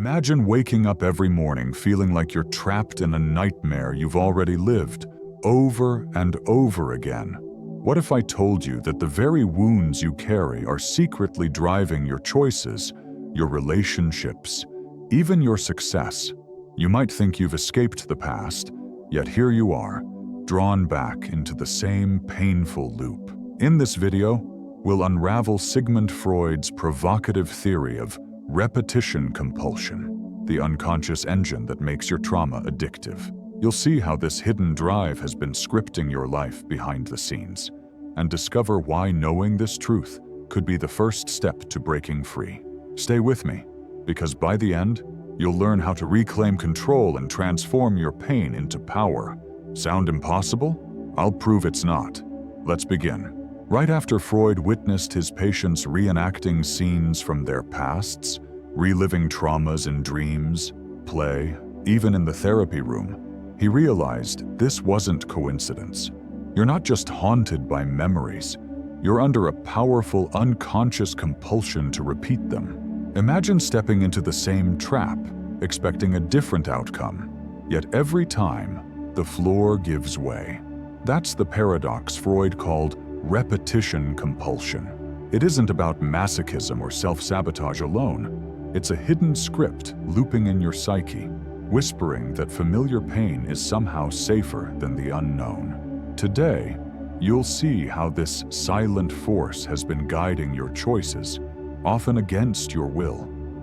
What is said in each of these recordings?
Imagine waking up every morning feeling like you're trapped in a nightmare you've already lived, over and over again. What if I told you that the very wounds you carry are secretly driving your choices, your relationships, even your success? You might think you've escaped the past, yet here you are, drawn back into the same painful loop. In this video, we'll unravel Sigmund Freud's provocative theory of repetition compulsion, the unconscious engine that makes your trauma addictive. You'll see how this hidden drive has been scripting your life behind the scenes, and discover why knowing this truth could be the first step to breaking free. Stay with me, because by the end, you'll learn how to reclaim control and transform your pain into power. Sound impossible? I'll prove it's not. Let's begin. Right after Freud witnessed his patients reenacting scenes from their pasts, reliving traumas in dreams, play, even in the therapy room, he realized this wasn't coincidence. You're not just haunted by memories, you're under a powerful unconscious compulsion to repeat them. Imagine stepping into the same trap, expecting a different outcome, yet every time, the floor gives way. That's the paradox Freud called repetition compulsion. It isn't about masochism or self-sabotage alone. It's a hidden script looping in your psyche, whispering that familiar pain is somehow safer than the unknown. Today, you'll see how this silent force has been guiding your choices, often against your will,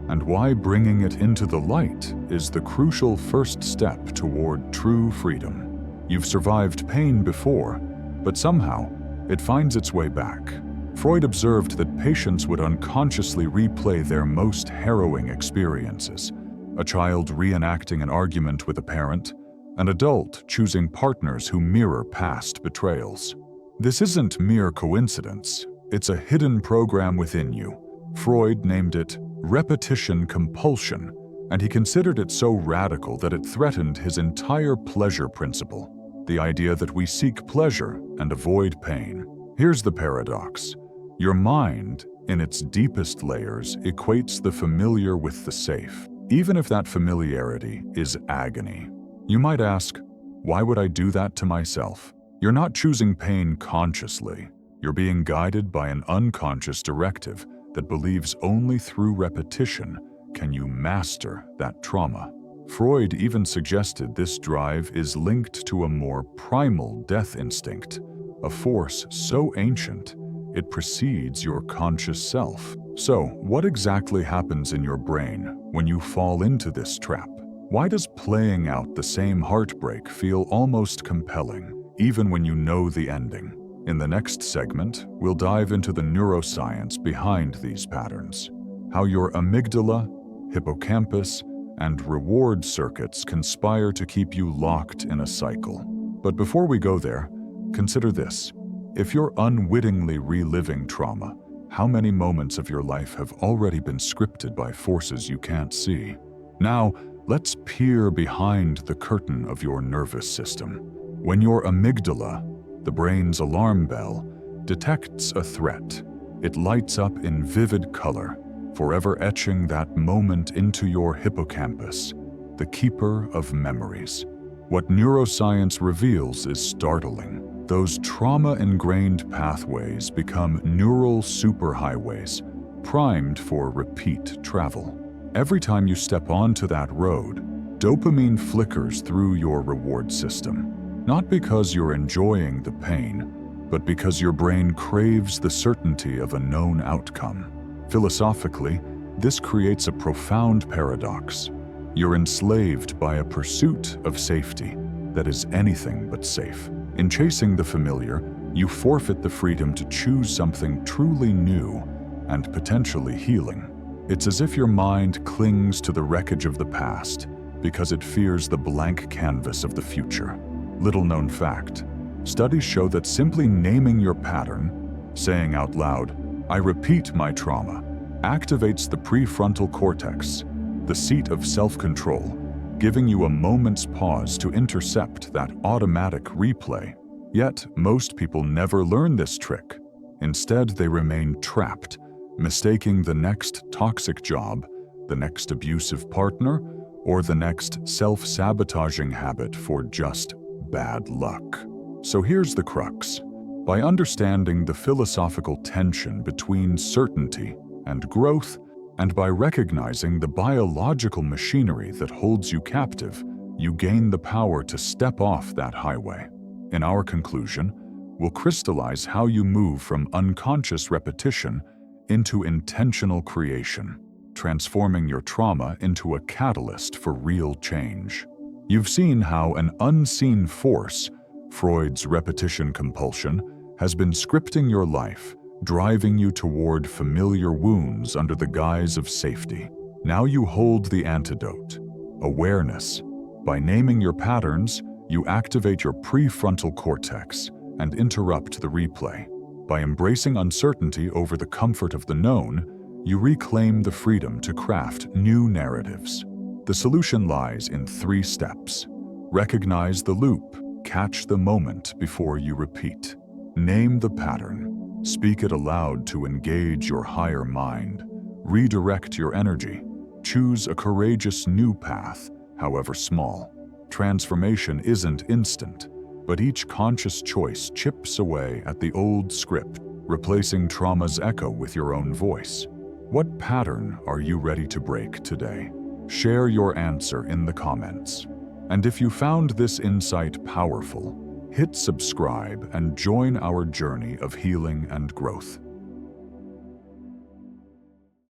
and why bringing it into the light is the crucial first step toward true freedom. You've survived pain before, but somehow, it finds its way back. Freud observed that patients would unconsciously replay their most harrowing experiences: a child reenacting an argument with a parent, an adult choosing partners who mirror past betrayals. This isn't mere coincidence, it's a hidden program within you. Freud named it repetition compulsion, and he considered it so radical that it threatened his entire pleasure principle, the idea that we seek pleasure and avoid pain. Here's the paradox. Your mind, in its deepest layers, equates the familiar with the safe, even if that familiarity is agony. You might ask, why would I do that to myself? You're not choosing pain consciously. You're being guided by an unconscious directive that believes only through repetition can you master that trauma. Freud even suggested this drive is linked to a more primal death instinct, a force so ancient it precedes your conscious self. So, what exactly happens in your brain when you fall into this trap? Why does playing out the same heartbreak feel almost compelling, even when you know the ending? In the next segment, we'll dive into the neuroscience behind these patterns, how your amygdala, hippocampus, and reward circuits conspire to keep you locked in a cycle. But before we go there, consider this. If you're unwittingly reliving trauma, how many moments of your life have already been scripted by forces you can't see? Now, let's peer behind the curtain of your nervous system. When your amygdala, the brain's alarm bell, detects a threat, it lights up in vivid color, forever etching that moment into your hippocampus, the keeper of memories. What neuroscience reveals is startling. Those trauma-ingrained pathways become neural superhighways, primed for repeat travel. Every time you step onto that road, dopamine flickers through your reward system, not because you're enjoying the pain, but because your brain craves the certainty of a known outcome. Philosophically, this creates a profound paradox. You're enslaved by a pursuit of safety that is anything but safe. In chasing the familiar, you forfeit the freedom to choose something truly new and potentially healing. It's as if your mind clings to the wreckage of the past because it fears the blank canvas of the future. Little-known fact, studies show that simply naming your pattern, saying out loud, "I repeat my trauma," activates the prefrontal cortex, the seat of self-control, giving you a moment's pause to intercept that automatic replay. Yet, most people never learn this trick. Instead, they remain trapped, mistaking the next toxic job, the next abusive partner, or the next self-sabotaging habit for just bad luck? So here's the crux. By understanding the philosophical tension between certainty and growth, and by recognizing the biological machinery that holds you captive, you gain the power to step off that highway. In our conclusion, we'll crystallize how you move from unconscious repetition into intentional creation, transforming your trauma into a catalyst for real change. You've seen how an unseen force, Freud's repetition compulsion, has been scripting your life, driving you toward familiar wounds under the guise of safety. Now you hold the antidote: awareness. By naming your patterns, you activate your prefrontal cortex and interrupt the replay. By embracing uncertainty over the comfort of the known, you reclaim the freedom to craft new narratives. The solution lies in 3 steps. Recognize the loop. Catch the moment before you repeat. Name the pattern. Speak it aloud to engage your higher mind. Redirect your energy. Choose a courageous new path, however small. Transformation isn't instant, but each conscious choice chips away at the old script, replacing trauma's echo with your own voice. What pattern are you ready to break today? Share your answer in the comments. And if you found this insight powerful, hit subscribe and join our journey of healing and growth.